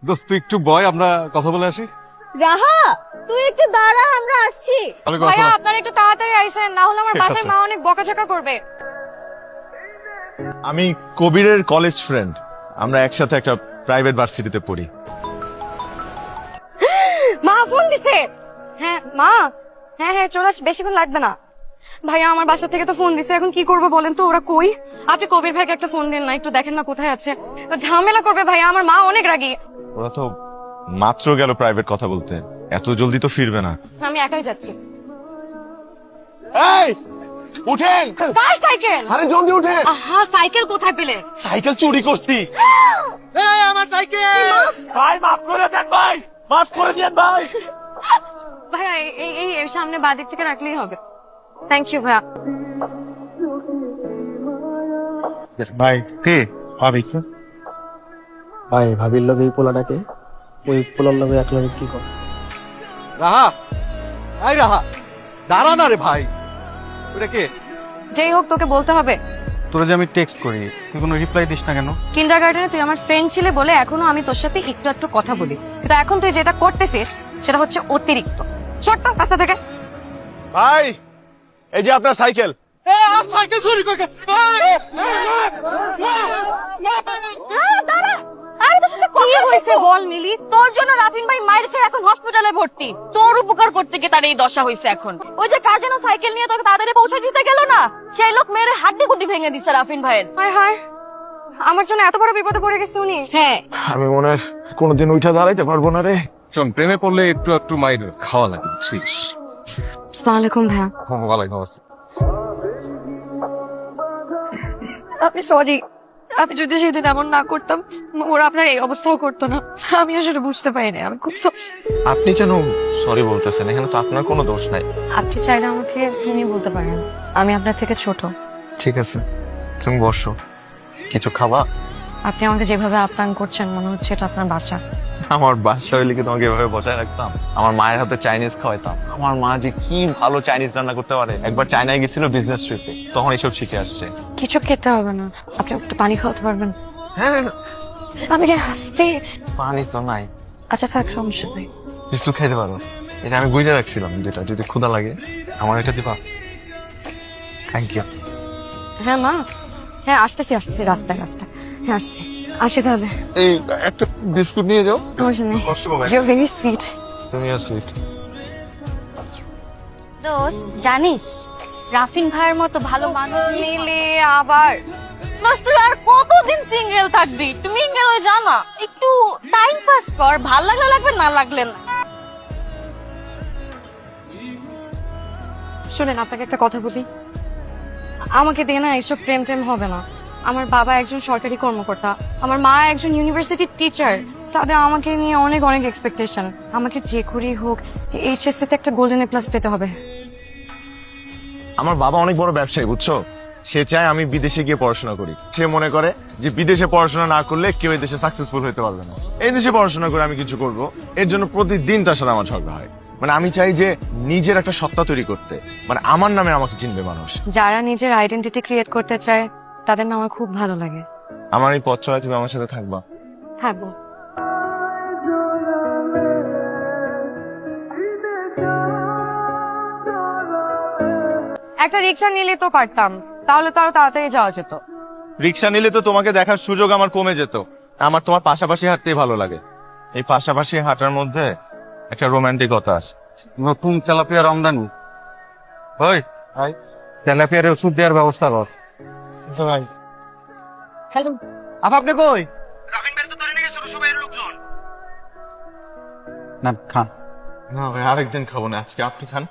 দোস্ত তুই একটু বয়, আমরা কথা বলে আসি। রাহা তুই একটু দাঁড়া, আমরা আসছি। ওয়ালাইকুম ভাইয়া আসসালাম। আপনারা একটু তাড়াতাড়ি আইসেন, না হলে আমার ঠিক বাসায় আছে। মা অনেক বকাঝকা করবে। আমি কবিরের কলেজ ফ্রেন্ড, আমরা একসাথে একটা প্রাইভেট ভার্সিটিতে পড়ি। মা ফোন দিছে। হ্যাঁ মা, হ্যাঁ হ্যাঁ চলে আস, বেশিক্ষণ লাগবে না। ভাইয়া আমার বাসা থেকে তো ফোন দিছে, এখন কি করবো বলেন তো, ওরা কই? আপনি কবির ভাইকে একটা ফোন দিন না, একটু দেখেন না কোথায় আছে। ঝামেলা করবে ভাইয়া, আমার মা অনেক রাগী। ওরা তো মাত্র গেল প্রাইভেট কথা বলতে, এত জলদি তো ফিরবে না। আমি একাই যাচ্ছি। এই উঠেন, কার সাইকেল? আরে জলদি উঠেন। আহা, সাইকেল কোথায় পেলে? সাইকেল চুরি করছি। এই আমার সাইকেল ভাই, মাফ করে দেন ভাই, মাফ করে দেন ভাই। ভাইয়া এই সামনে বাদিক থেকে রাখলেই হবে। থ্যাংক ইউ ভাইয়া। ভাই কে ভাবি? ভাই ভাবির লগে এই পোলাটাকে ওই পোলার লগে এক লগে কি করে? রাহা, আই রাহা, দাঁড়া না রে ভাই। ওটা কে? যেই হোক তোকে বলতে হবে। তোরা যে আমি টেক্সট করি, তুই কোনো রিপ্লাই দিস না কেন? কিন্ডারগার্টেনে তুই আমার ফ্রেন্ড ছিলে বলে এখনো আমি তোর সাথে একটু একটু কথা বলি, কিন্তু এখন তুই যেটা করতেছিস সেটা হচ্ছে অতিরিক্ত। চট্ট কাছে থেকে। ভাই এই যে আপনার সাইকেল। সাইকেল চুরি করে। আরে তোর সাথে কি হয়েছে বল মিলি? তোর জন্য রাফিন ভাই মায়ের খেয়ে এখন হসপিটালে ভর্তি। তোর উপকার করতে গিয়ে তার এই দশা হয়েছে এখন। ওই যে কার যেন সাইকেল নিয়ে তোকে তাড়াতাড়ি পৌঁছে দিতে গেল না, সেই লোক মেয়ের হাড্ডি গুটি ভেঙে দিছে রাফিন ভাইয়ের। হায় হায়, আমার জন্য এত বড় বিপদে পড়ে গেছে উনি। হ্যাঁ আমি মনে হয় কোনোদিন উঠা দাঁড়াইতে পারবো না রে। শোন, প্রেমে পড়লে একটু একটু মাইর খাওয়া লাগে, ঠিক? আসসালামু আলাইকুম ভাইয়া। ওয়ালাইকুম আসসালাম। আপনি সরি, আমি যদি সেদিন এমন না করতাম ওরা আপনার এই অবস্থাও করতো না। আমি আসলে বুঝতে পারিনি, আমি খুব আপনি কেন সরি বলতেছেন? এখানে তো আপনার কোনো দোষ নাই। আপনি চাইলে আমাকে তুমি বলতে পারেন, আমি আপনার থেকে ছোট। ঠিক আছে, তুমি বসো। কিছু খাবা? আপনি আমাকে যেভাবে আপ্যায়ন করছেন মনে হচ্ছে এটা আপনার বাসা। আমার বাসা হইলে কি তোমাকে এভাবে বসায় রাখতাম? আমার মায়ের হাতে চাইনিজ খাওয়াইতাম। আমার মা যে কি ভালো চাইনিজ রান্না করতে পারে। একবার চায়নায় গেছিল বিজনেস ট্রিপে, তখন এসব শিখে আসছে। কিছু খেতে হবে না, আপনি একটু পানি খাওয়াতে পারবেন? হ্যাঁ, আমি হাসতে। পানি তো নাই। আচ্ছা থাক, সমস্যা নেই। কিছু খাইতে পারো, এটা আমি বুঝে রাখছিলাম, যেটা যদি ক্ষুধা লাগে আমার এটা দিবা। Thank you. হ্যাঁ মা, হ্যাঁ আসতেছি রাস্তায় হ্যাঁ আসছি, আসি তাহলে। এই একটা বিস্কুট নিয়ে যাও। সমস্যা নেই, কষ্ট পাবে। You very sweet. তুমিও সুইট। দোস্ত জানিস রাফিন ভাইয়ের মতো ভালো মানুষ মিলে আবার দোস্ত তুই আর কতদিন সিঙ্গেল থাকবি? তুমি সিঙ্গেল হয়ে যা না, একটু টাইম পাস কর, ভাল লাগলে লাগবে, না লাগলে না। শুনেন, আপনাকে একটা কথা বলি, আমাকে দিয়ে না এইসব প্রেম টেম হবে না। আমার বাবা একজন সরকারি কর্মকর্তা, আমার মা একজন ইউনিভার্সিটির টিচার, তাদের আমাকে নিয়ে অনেক অনেক এক্সপেকটেশন। আমাকে যে করেই হোক এইচএসসি তে একটা গোল্ডেন এ প্লাস পেতে হবে। আমার বাবা অনেক বড় ব্যবসায়ী, বুঝছো? সে চায় আমি বিদেশে গিয়ে পড়াশোনা করি। সে মনে করে যে বিদেশে পড়াশোনা না করলে কেউ এই দেশে সাকসেসফুল হতে পারবে না। এই দেশে পড়াশোনা করে আমি কিছু করব, এর জন্য প্রতিদিন তার সাথে আমার ঝগড়া হয়। মানে আমি চাই যে নিজের একটা সত্তা তৈরি করতে, মানে আমার নামে আমাকে চিনবে মানুষ। যারা নিজের আইডেন্টিটি ক্রিয়েট করতে চায় তাদের না আমার খুব ভালো লাগে। আমার এই পথ চলায় তুমি আমার সাথে থাকবা। থাকবো। একটা রিক্সা নিলে তো পারতাম, তাহলে তো আরো তাড়াতাড়ি যাওয়া যেত। রিক্সা নিলে তো তোমাকে দেখার সুযোগ আমার কমে যেত। আমার তোমার পাশাপাশি হাঁটতেই ভালো লাগে। এই পাশাপাশি হাঁটার মধ্যে একটা রোমান্টিকতা আছে। নতুন তেলাপিয়ার আমদানি। ওই তেলাপিয়ার ওষুধ দেওয়ার ব্যবস্থা কর। ভাই হ্যালো, আপনি কই? না খান, না ভাই, আরেকদিন খাবো না, আজকে আপনি খান।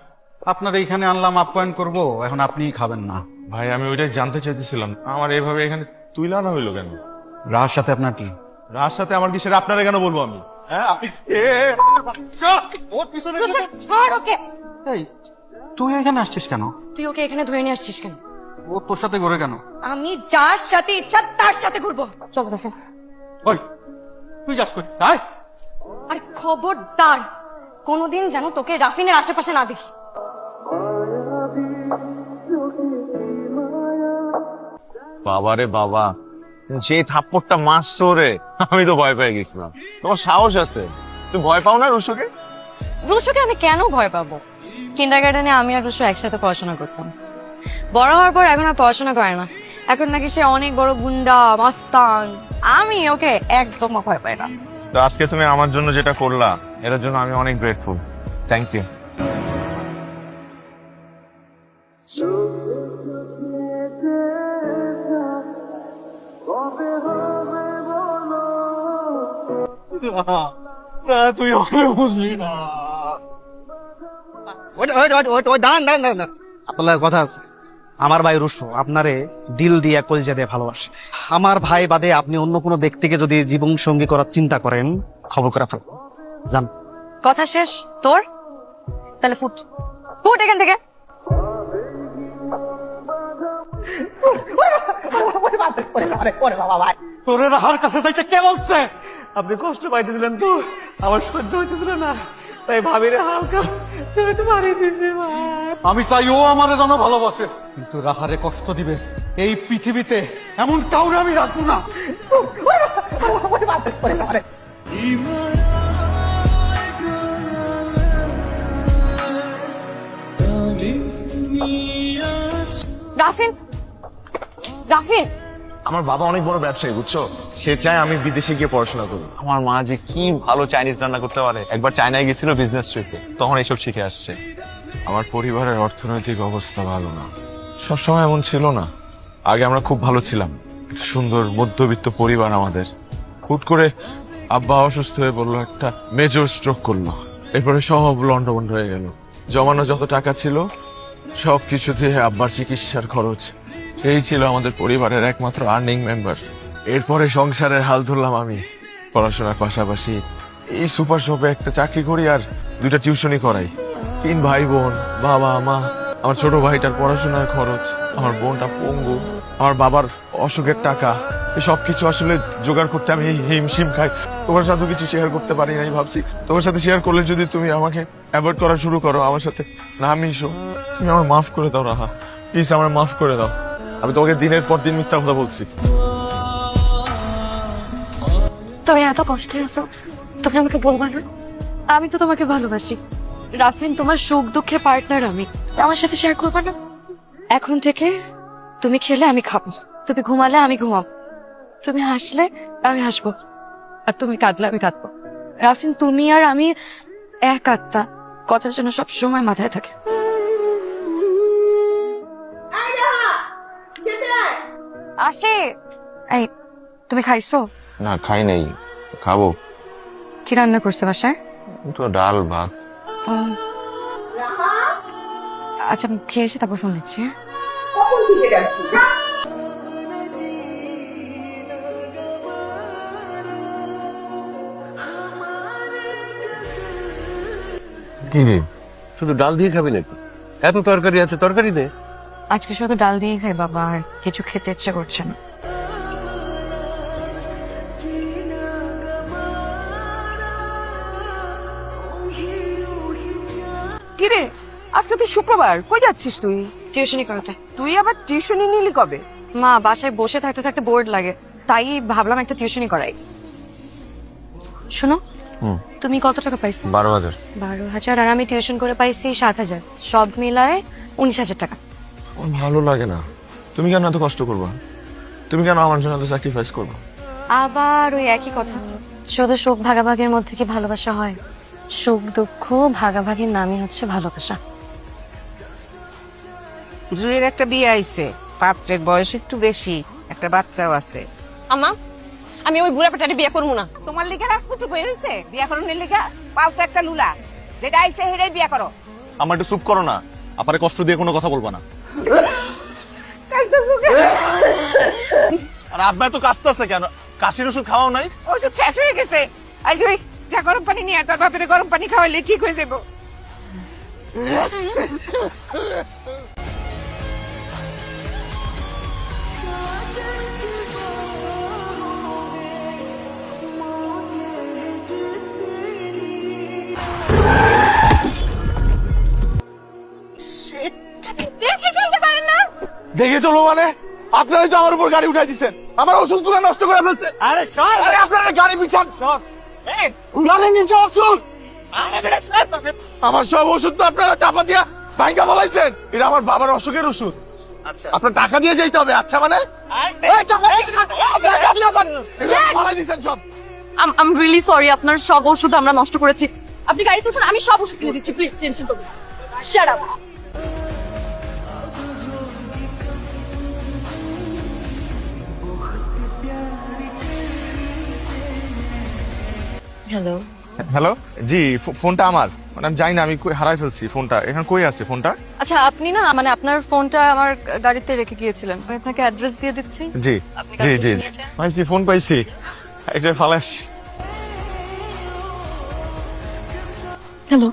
আপনার এইখানে আনলাম আপ্যায়ন করব, এখন আপনিই খাবেন না। ভাই আমি ওইটাই জানতে চাইতেছিলাম, আমার এইভাবে এখানে তুইলা না হইলো কেন? রাহার সাথে আপনার কি? রার সাথে আমার কি, সেটা আপনারা কেন বলবো আমি? হ্যাঁ আপনি ওর পিছনে ছাড় ওকে। এই তুই এখানে আসছিস কেন? তুই ওকে এখানে ধরে নিয়ে আসছিস কেন? ও তোর সাথে ঘুরে কেন? আমি যার সাথে ইচ্ছা তার সাথে ঘুরবো। চল দেখে। ওই তুই যাস কই? আয়। আর খবরদার কোনোদিন যেন তোকে রাফিনের আশেপাশে না দেখি। বাবা রে বাবা, যে থাপ্পড়টা মারছো রে, আমি তো ভয় পেয়ে গেছিলাম। তোমার সাহস আছে, তুমি ভয় পাও না রুশোকে? রুশোকে আমি কেন ভয় পাবো? কিন্ডারগার্টেনে আমি আর রুশো একসাথে পড়াশোনা করতাম। বড় হওয়ার পর এখন আর পড়াশোনা করে না, এখন নাকি সে অনেক বড় গুন্ডা মাস্তান। আমি ওকে একদম ভয় পাই না। তো আজকে তুমি আমার জন্য যেটা করলা, এটার জন্য আমি অনেক গ্রেটফুল। Thank you. তুই ওকে বুঝলি না। দাঁড়ান। আপনার কথা আছে। আমার ভাই রুশো আপনারে দিল দিয়ে কলজা দিয়ে ভালোবাসে। আমার ভাই বাদে আপনি অন্য কোনো ব্যক্তিকে যদি জীবন সঙ্গী করার চিন্তা করেন, খবর করে ফেলব। জান, কথা শেষ তোর? তাহলে ফুট ফুট এখান থেকে। তোরে রাহার কাছে যাইতে কে বলছে? আপনি কষ্ট পাইতেছিলেন তো, আমার সহ্য হইতেছিল না, তাই ভাবিরে হালকা মারি দিছি। আমি চাই ও আমারে যেন ভালোবাসে, কিন্তু রাহারে কষ্ট দিবে এই পৃথিবীতে এমন কাউরে আমি রাখবো না। রাফিন, রাফিন, আমার বাবা অনেক বড় ব্যবসায়ী, বুঝছো? সে চায় আমি বিদেশে গিয়ে পড়াশোনা করি। আমার মা যে কি ভালো চাইনিজ রান্না করতে পারে। একবার চায়নায় গেছিল বিজনেস ট্রিপে, তখন এইসব শিখে আসছে। আমার পরিবারের অর্থনৈতিক অবস্থা ভালো না, সবসময় এমন ছিল না। আগে আমরা খুব ভালো ছিলাম, একটা সুন্দর মধ্যবিত্ত পরিবার আমাদের। হুট করে আব্বা অসুস্থ হয়ে বললো, একটা মেজর স্ট্রোক করলো। এরপরে সব লন্ডভন্ড হয়ে গেল। জমানো যত টাকা ছিল সব কিছু দিয়ে আব্বার চিকিৎসার খরচ। সেই ছিল আমাদের পরিবারের একমাত্র আর্নিং মেম্বার। এরপরে সংসারের হাল ধরলাম আমি। পড়াশোনার পাশাপাশি এই সুপার শপে একটা চাকরি করি আর 2টা টিউশনি করাই। 3 ভাই বোন, বাবা মা, আমার ছোট ভাইটার পড়াশোনার খরচ, আমার বোনটা পঙ্গু, আমার বাবার অসুখের টাকা, এই সব কিছু আসলে জোগাড় করতে আমি হিমশিম খাই। তোমার সাথে কিছু শেয়ার করতে পারি নাই, ভাবছি তোমার সাথে শেয়ার করলে যদি তুমি আমাকে অ্যাভয়েড করা শুরু করো, আমার সাথে না মিশো, তুমি আমার মাফ করে দাও রাহা, প্লিজ আমার মাফ করে দাও। আমি তোমাকে দিনের পর দিন মিথ্যা কথা বলছি। তুমি এত কষ্টে আছো, তুমি আমাকে বলবা না? আমি তো তোমাকে ভালোবাসি রাফিন, তোমার সুখ দুঃখের পার্টনার আমি, আমার সাথে শেয়ার করবা না? এখন থেকে তুমি খেলে আমি খাবো, তুমি ঘুমালে আমি ঘুমাবো, তুমি হাসলে আমি হাসবো, আর তুমি কাঁদলে আমি কাঁদবো। রাফিন, তুমি আর আমি এক আত্মা, কথার জন্য সব সময় মাথায় থাকে। আসে। এই, তুমি খাইছো? না, খাই নাই, খাবো। কি রান্না করছে বাসায়? তো ডাল ভাত। আচ্ছা, আমি খেয়ে এসে তারপর ফোন দিচ্ছি। কি রে, শুধু ডাল দিয়ে খাবি নাকি? এত তরকারি আছে, তরকারি দে। আজকে শুধু ডাল দিয়ে খাই বাবা, আর কিছু খেতে ইচ্ছে করছে না। কিরে, আজকে তুই শুক্রবার, কই যাচ্ছিস তুই? টিউশনি করাতে। তুই আবার টিউশনি নিলি কবে? মা, বাসায় বসে থাকতে থাকতে বোর্ড লাগে, তাই ভাবলাম একটা টিউশনি করাই। শোনো, তুমি কত টাকা পাইছো? 12,000। 12,000, আর আমি টিউশন করে পাইছি 7,000, সব মিলায় 19,000 টাকা। আমার ভালো লাগে না। তুমি কেন এত কষ্ট করবা? তুমি কেন আমার জন্য এত স্যাক্রিফাইস করবা? আবার ওই একই কথা, শুধু সুখ ভাগাভাগির মধ্যে কি ভালোবাসা হয়? সুখ দুঃখ ভাগাভাগির নামই হচ্ছে ভালোবাসা। জুয়ের একটা বিয়ে আইছে, পাত্রের বয়স একটু বেশি, একটা বাচ্চাও আছে। আমা, আমি ওই বুড়া পেটারে বিয়ে করবো না। তোমার লিগা রাজপুত্র বই রয়েছে, বিয়া করণের লিগা পাও তো একটা লুলা, যেটা আইছে হেডাই বিয়া করো। আমার একটু চুপ করো না, আপারে কষ্ট দিয়ে কোনো কথা বলবা না। আর আব্বা তো কাশতেছে কেন? কাশির ওষুধ খাওয়াও নাই? ওষুধ শেষ হয়ে গেছে। আই জুই, যা গরম পানি নিয়ে আয়, তোর বাপের গরম পানি খাওয়াইলে ঠিক হয়ে যাবো। দেখে চলতে পারেন না? দেখে চলো মানে? আপনারা তো আমার উপর গাড়ি উঠাই দিচ্ছেন, আমার ওষুধগুলো নষ্ট করে ফেলছেন। আরে সর আরে আপনারা গাড়ি পিছান, সর গাড়ি নিচে ওষুধ, আমার সব ওষুধ তো আপনারা চাপা দিয়া ভাঙ্গা বলাইছেন। এটা আমার বাবার অসুখের ওষুধ, আচ্ছা আপনার টাকা দিয়ে যেতে হবে। আচ্ছা মানে এই চাপা বলাই দিচ্ছেন সব। আম রিয়েলি সরি, আপনার সব ওষুধ আমরা নষ্ট করেছি। আপনি গাড়িতে উঠুন, আমি সব ওষুধ কিনে দিচ্ছি, প্লিজ টেনশন করবেন না। Shut up. হ্যালো, হ্যালো, জি ফোনটা আমার, মানে আমি জানি না, আমি হারাই ফেলছি ফোনটা। এখন কই আছে ফোনটা? আচ্ছা আপনি না মানে আপনার ফোনটা আমার গাড়িতে রেখে গিয়েছিলেন, আমি আপনাকে অ্যাড্রেস দিয়ে দিচ্ছি। জি আপনি জি গাড়িতে জি নিয়েছেন? পাইছি, ফোন পাইছি, এটা ফালাস। হ্যালো,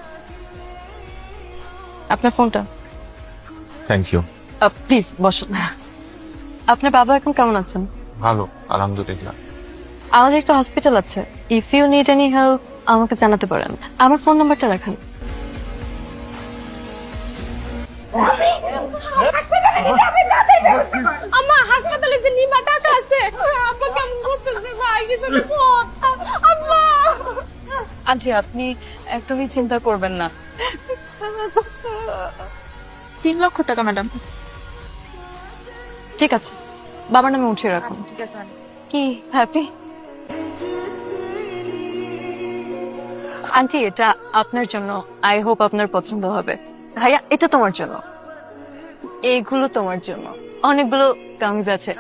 আপনার ফোনটা। Thank you. প্লিজ বসুন। আপনার বাবা এখন কেমন আছেন? ভালো, আলহামদুলিল্লাহ। আমাদের একটা হসপিটাল আছে, if you need any help আমাকে জানাতে পারেন। আমার ফোন নাম্বারটা রাখেন। আম্মা হাসপাতালে যে নিমা টাকা আছে, আব্বা কেমন করতেছে ভাই, কিছু বল। আম্মা আন্টি আপনি একদমই চিন্তা করবেন না। 3 লক্ষ টাকা ম্যাডাম। ঠিক আছে, বাবার নামে উঠিয়ে রাখুন। ঠিক আছে কি হ্যাপি? আন্টি এটা আপনার জন্য, আই হোপ আপনার পছন্দ হবে। ভাইয়া এটা তোমার জন্য, এইগুলো তোমার জন্য, অনেকগুলো কামিজ আছে,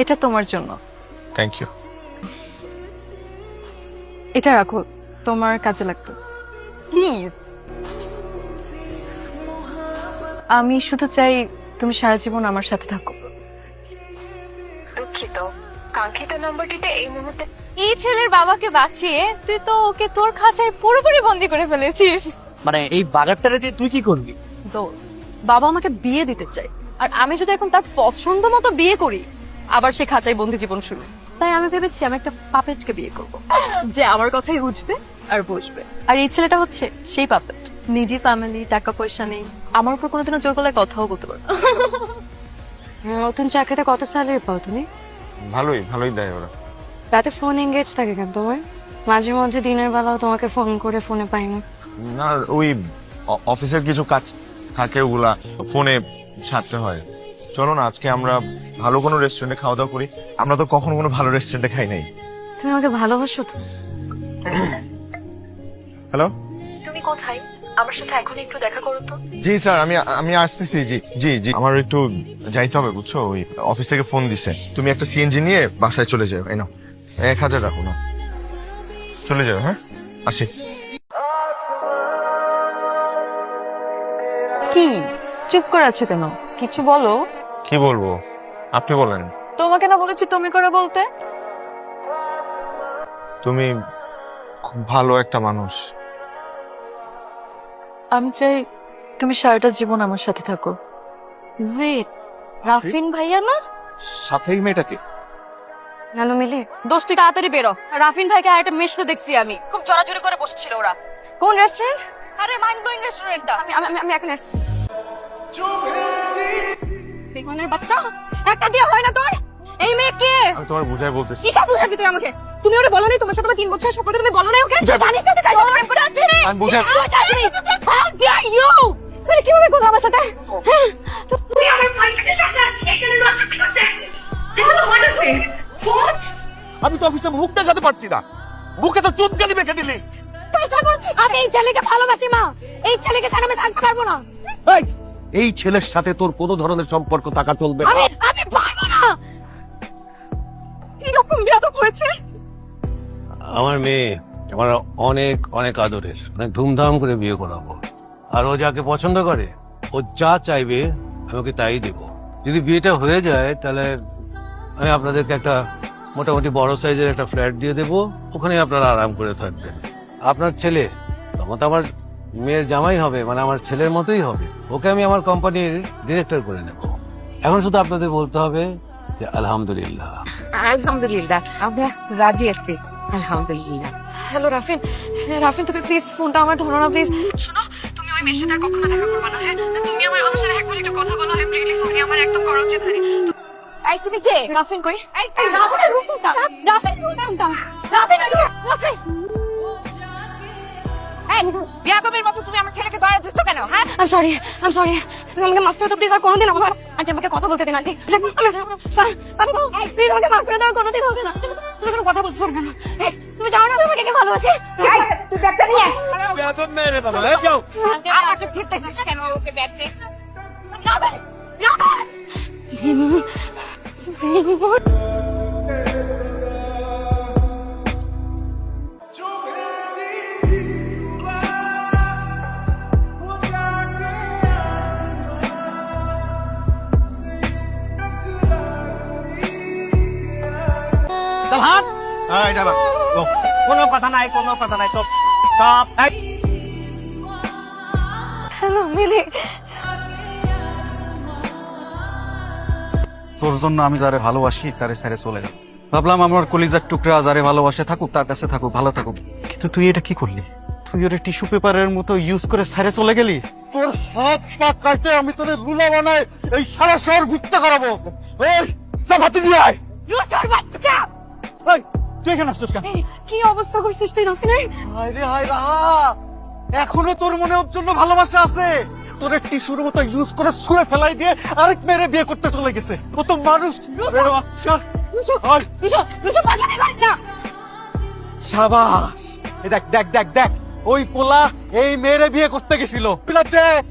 এটা তোমার জন্য। Thank you. এটা রাখো, তোমার কাজে লাগবে প্লিজ। আমি শুধু চাই তুমি সারা জীবন আমার সাথে থাকো। দুঃখিত, কাঙ্ক্ষিত নম্বরটিতে এই মুহূর্তে এই ছেলের বাবাকে বাঁচিয়ে তুই তো ওকে তোর খাঁচায় পুরোপুরি বন্দি করে ফেলেছিস। মানে এই বাগারটারে দিয়ে তুই কি করবি? দোস্ত, বাবা আমাকে বিয়ে দিতে চাই, আর আমি যদি এখন তার পছন্দ মতো বিয়ে করি, আবার সে খাঁচায় বন্দি জীবন শুরু। তাই আমি ভেবেছি আমি একটা পাপেটকে বিয়ে করব, যে আমার কথাই উঠবে আর বসবে। আর এই ছেলেটা হচ্ছে সেই পাপেট, নিডি ফ্যামিলি, টাকা পয়সা নেই, আমার উপর কোনোদিনও জোর গলায় কথাও বলতে পারবে না। নতুন চাকরিতে কত স্যালারি পাও তুমি? ভালোই ভালোই দেয় ওরা। রাতে ফোন এঙ্গেজ থাকে কেন তোমার? মাঝে মধ্যে দিনের বেলাও তোমাকে ফোন করে ফোনে পাই না। না ওই অফিসের কিছু কাজ থাকে, ওগুলা ফোনে সারতে হয়। চলো না আজকে আমরা ভালো কোনো রেস্টুরেন্টে খাওয়া দাওয়া করি। আমরা তো কখনো কোনো ভালো রেস্টুরেন্টে খাই নাই। তুমি আমাকে ভালোবাসো তো? হ্যালো, তুমি কোথায়? আমার সাথে এখন একটু দেখা করো তো। জি স্যার, আমি আসতেছি। জি জি জি, আমার একটু যাইতে হবে বুঝছো, ওই অফিস থেকে ফোন দিছে। তুমি একটা সিএনজি নিয়ে বাসায় চলে যাও। এই নাও 1000 রাখো না, চলে যাও। হ্যাঁ আসি। কি চুপ করে আছো কেন? কিছু বলো। কি বলবো, আপনি বলেন। তোমাকে না বলেছি তুমি করে বলতে? তুমি খুব ভালো একটা মানুষ। আমি চাই তুমি সারাটা জীবন আমার সাথে থাকো। ওয়েট, রাফিন ভাইয়া না? সাথেই মেয়েটাকে হ্যালো মিলি। দোস্ত তুই তাড়াতাড়ি বেরো, রাফিন ভাইকে একটা মেশতে দেখছি আমি, খুব জোরাজুরি করে বসেছিল ওরা। কোন রেস্টুরেন্ট? আরে মাইন্ড ব্লোয়িং রেস্টুরেন্টটা। আমি এখন আসছি। বেগুনের বাচ্চা, একটা দিয়ে হয় না তোর? এই মেয়ে কে? আমি তোমার বুঝাই বলতেছি। কি সব বুঝাবি তুই আমাকে? তুমি ওরে বলো নাই তোমার সাথে 3 বছর সম্পর্ক, তুমি বলো নাই ওকে? জানিস না তুই কাজ করে পড়ে আছিস? আমি বুঝাই। How dare you? তুই কিভাবে করলি আমার সাথে? হ্যাঁ, তুই আমার বয়ফ্রেন্ডের সাথে আছিস, এখানে লজ্জা করতে। দেখো তো মনে হচ্ছে কোন? আমি তো অফিসে মুখ দেখাতে পারছি না, মুখে তো চুনকালি মেখে দিলি। তুই যা বলছিস, আমি এই ছেলেকে ভালোবাসি মা, এই ছেলেকে ছাড়া আমি থাকতে পারবো না। এই ছেলের সাথে তোর কোনো ধরনের সম্পর্ক থাকা চলবে না। আমি পারবো না। কিরকম বিয়াদব হয়েছে? আমার মেয়ে আমার অনেক অনেক আদরের, অনেক ধুমধাম করে বিয়ে করাবো। আর ও যাকে পছন্দ করে, ও যা চাইবে আমি ওকে তাই দেব। যদি বিয়েটা হয়ে যায় তাহলে আমি আপনাদেরকে একটা মোটামুটি বড় সাইজের একটা ফ্ল্যাট দিয়ে দেবো, ওখানে আপনারা আরাম করে থাকবেন। আপনার ছেলে তখন তো আমার মেয়ের জামাই হবে, মানে আমার ছেলের মতোই হবে। ওকে আমি আমার কোম্পানির ডিরেক্টর করে নেব। এখন শুধু আপনাদের বলতে হবে যে আলহামদুলিল্লাহ। আলহামদুলিল্লাহ, আমরা রাজি আছি। আলহামদুলিল্লাহ। হ্যালো রাফিন, রাফিন তুমি প্লিজ ফোনটা আমার ধরো না প্লিজ। শোনো, তুমি ওই ওই মেয়ের সাথে আর কখনো দেখা করবে না। হ্যাঁ তুমি আমার সাথে একবার একটু কথা বলো। আমি রিয়েলি সরি, আমার একদম করা উচিত হয়নি। এই তুমি কে? রাফিন কই? এই রাফিন এই বিয়াদবের মতো তুমি আমার ছেলেকে ধরে ধরছো কেন? হ্যাঁ I'm sorry. তুমি আমাকে মাফ করে দাও প্লিজ, আর কোনোদিন আন্টি আমাকে কথা বলতে দিন আন্টি। প্লিজ আমাকে মাফ করে দাও, কোনোদিন হবে না। তুমি কোনো কথা বলছো কেন? তুমি জানো না আমি আমাকে কে ভালোবাসি? এই, তুই ব্যাগটা নিয়ে আয়। বেয়াদব মেয়ে রে বাবা, এই যাও। আমাকে ফিরতেছিস কেন ওকে ব্যাগ দে। চল হাত। এই ড্রাইভার, কোনো কথা নাই, কোনো কথা নাই, তো সব হ্যালো মিলি। তোর জন্য আমি যারে ভালোবাসি তারে ছেড়ে চলে গেল। ভাবলাম আমার কলিজার টুকরা যারে ভালোবাসে থাকুক, তার কাছে থাকুক, ভালো থাকুক। কিন্তু তুই এটা কি করলি? তুই ওরে টিস্যু পেপারের মতো ইউজ করে ছেড়ে চলে গেলি। তোর হাত পা কাটে আমি তোরে রুলা বানাই এই সারা শহর ঘুরতে করাবো। এই চাপাতি দিয়ে আয়। লুচোর বাচ্চা! এই তুই এখানে আসছিস কেন? কি অবস্থা করছিস তুই রাফিনের? হায় রে হায় রাহা, এখনো তোর মনে ওর জন্য ভালোবাসা আছে? তোর টিস্যুর মতো ইউজ করে ছুঁড়ে ফেলাই দিয়ে আরেক মেয়েরে বিয়ে করতে চলে গেছে। ও তো মানুষ। আচ্ছা সাবাস। এই দেখ দেখ দেখ দেখ, ওই পোলা এই মেয়েরে বিয়ে করতে গেছিল। পিলা দেখ,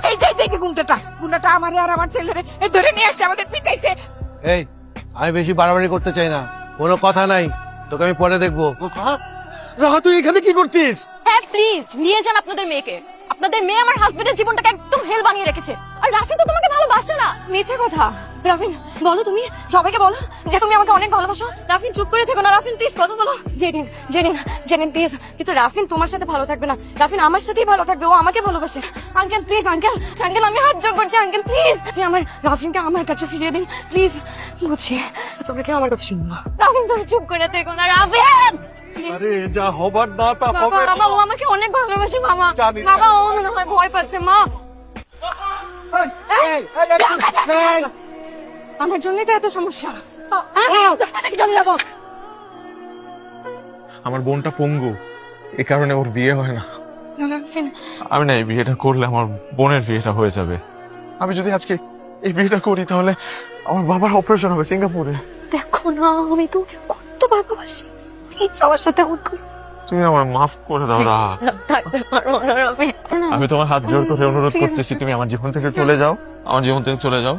এইটাই দেখে গুন্ডাটা আমারে আর আমার ছেলেরে এই ধরে নিয়ে আসছে, আমাদের পিটাইছে। এই আমি বেশি বাড়াবাড়ি করতে চাই না, কোনো কথা নাই, তোকে আমি পরে দেখবো। রাহা তুই এখানে কি করছিস? হ্যাঁ প্লিজ নিয়ে যান আপনাদের মেয়েকে। আপনাদের মেয়ে আমার হাজবেন্ডের জীবনটাকে একদম হেল বানিয়ে রেখেছে। আর রাফি তো তোমাকে ভালোবাসে না। মিথ্যে কথা। রাফিন বলো, তুমি সবাইকে বলো যে তুমি আমাকে অনেক ভালোবাসো। রাফিন চুপ করে থেকো না, রাফিন প্লিজ কথা বলো। জেনিন প্লিজ। কিন্তু রাফিন তোমার সাথে ভালো থাকবে না, রাফিন আমার সাথেই ভালো থাকবে, ও আমাকে ভালোবাসে। আঙ্কেল প্লিজ, আঙ্কেল আমি হাত জোর করছি আঙ্কেল প্লিজ, আমার রাফিনকে আমার কাছে ফিরিয়ে দিন প্লিজ। বুঝছি তোমরা কেউ আমার কথা শুনবো। রাফিন তুমি চুপ করে থেকো না রাফিন। আরে যা হবার না তা হবে। বাবা ও আমাকে অনেক ভালোবাসে মামা। জানি। বাবা ও মনে হয় ভয় পাচ্ছে মা। আমার জন্যই তো এত সমস্যা। চলে যাবো। আমার বোনটা পঙ্গু, এ কারণে ওর বিয়ে হয় না। রাফিন আমি না এই বিয়েটা করলে আমার বোনের বিয়েটা হয়ে যাবে। আমি যদি আজকে এই বিয়েটা করি তাহলে আমার বাবার অপারেশন হবে সিঙ্গাপুরে। দেখো না আমি তো কত ভালোবাসি, প্লিজ আমার সাথে এমন করো। তুমি আমার মাফ করে দাও রাহা। থাকতে পারবো না রাফিন। আমি তোমার হাত জোর করে অনুরোধ করতেছি, তুমি আমার জীবন থেকে চলে যাও, আমার জীবন থেকে চলে যাও।